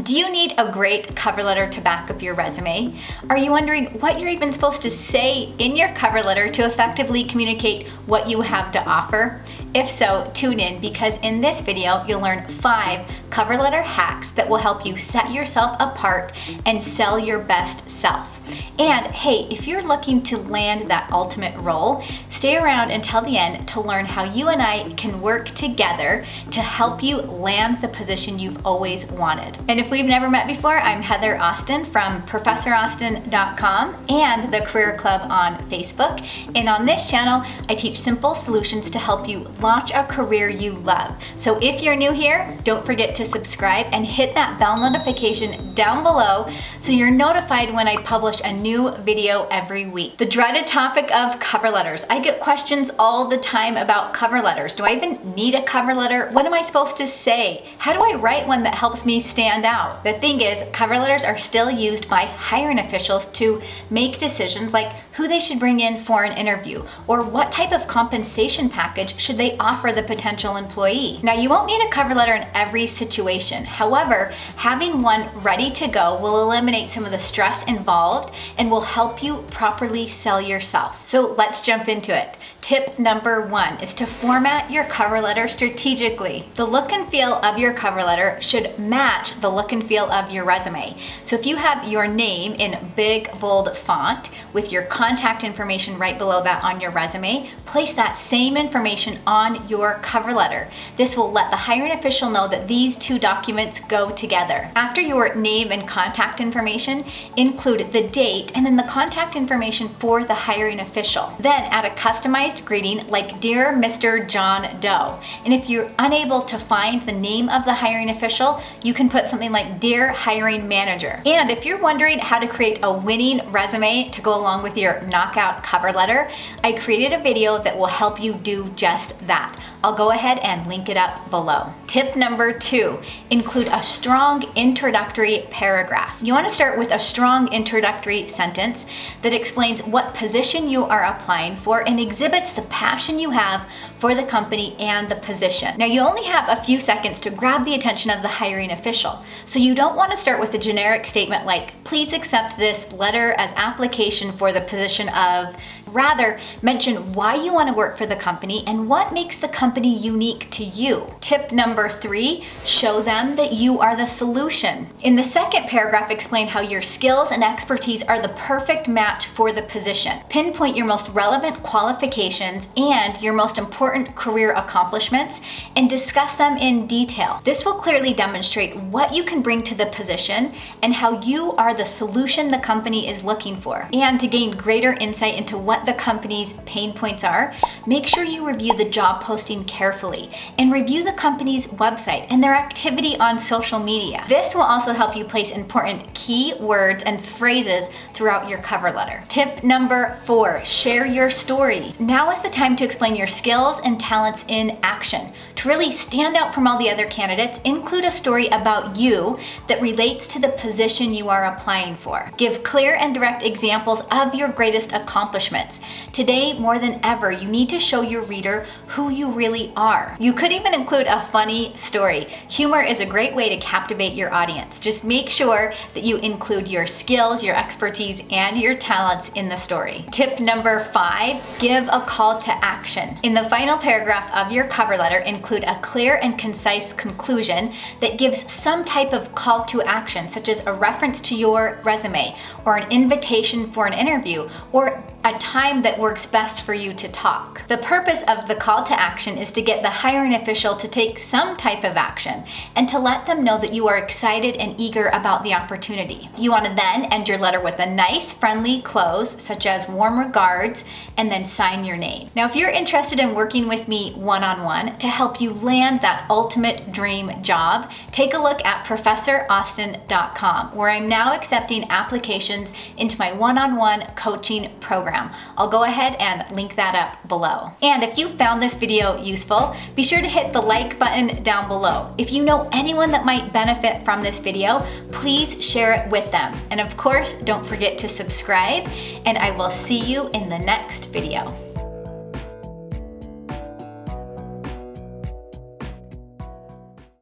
Do you need a great cover letter to back up your resume? Are you wondering what you're even supposed to say in your cover letter to effectively communicate what you have to offer? If so, tune in, because in this video, you'll learn 5 cover letter hacks that will help you set yourself apart and sell your best self. And hey, if you're looking to land that ultimate role, stay around until the end to learn how you and I can work together to help you land the position you've always wanted. And if we've never met before, I'm Heather Austin from ProfessorAustin.com and the Career Club on Facebook. And on this channel, I teach simple solutions to help you launch a career you love. So if you're new here, don't forget to subscribe and hit that bell notification down below so you're notified when I publish a new video every week. The dreaded topic of cover letters. I get questions all the time about cover letters. Do I even need a cover letter? What am I supposed to say? How do I write one that helps me stand out? The thing is, cover letters are still used by hiring officials to make decisions like who they should bring in for an interview or what type of compensation package should they offer the potential employee. Now, you won't need a cover letter in every situation. However, having one ready to go will eliminate some of the stress involved and will help you properly sell yourself. So let's jump into it. Tip number 1 is to format your cover letter strategically. The look and feel of your cover letter should match the look and feel of your resume. So if you have your name in big, bold font with your contact information right below that on your resume, place that same information on your cover letter. This will let the hiring official know that these two documents go together. After your name and contact information, include the date and then the contact information for the hiring official. Then add a customized greeting like Dear Mr. John Doe. And if you're unable to find the name of the hiring official, you can put something like Dear Hiring Manager. And if you're wondering how to create a winning resume to go along with your knockout cover letter, I created a video that will help you do just that. I'll go ahead and link it up below. Tip number 2, include a strong introductory paragraph. You want to start with a strong introductory sentence that explains what position you are applying for and exhibits the passion you have for the company and the position. Now, you only have a few seconds to grab the attention of the hiring official, so you don't want to start with a generic statement like, please accept this letter as application for the position of. Rather, mention why you want to work for the company and what makes the company unique to you. Tip number 3, show them that you are the solution. In the second paragraph, explain how your skills and expertise are the perfect match for the position. Pinpoint your most relevant qualifications and your most important career accomplishments and discuss them in detail. This will clearly demonstrate what you can bring to the position and how you are the solution the company is looking for. And to gain greater insight into what the company's pain points are, make sure you review the job posting carefully and review the company's website and their activity on social media. This will also help you place important key words and phrases throughout your cover letter. Tip number 4, share your story. Now is the time to explain your skills and talents in action. To really stand out from all the other candidates, include a story about you that relates to the position you are applying for. Give clear and direct examples of your greatest accomplishments. Today, more than ever, you need to show your reader who you really are. You could even include a funny story. Humor is a great way to captivate your audience. Just make sure that you include your skills, your expertise, and your talents in the story. Tip number 5, give a call to action. In the final paragraph of your cover letter, include a clear and concise conclusion that gives some type of call to action, such as a reference to your resume or an invitation for an interview or a time that works best for you to talk. The purpose of the call to action is to get the hiring official to take some type of action and to let them know that you are excited and eager about the opportunity. You want to then end your letter with a nice, friendly close, such as warm regards, and then sign your name. Now, if you're interested in working with me one-on-one to help you land that ultimate dream job, take a look at ProfessorAustin.com, where I'm now accepting applications into my one-on-one coaching program. I'll go ahead and link that up below. And if you found this video useful, be sure to hit the like button down below. If you know anyone that might benefit from this video, please share it with them. And of course, don't forget to subscribe, and I will see you in the next video.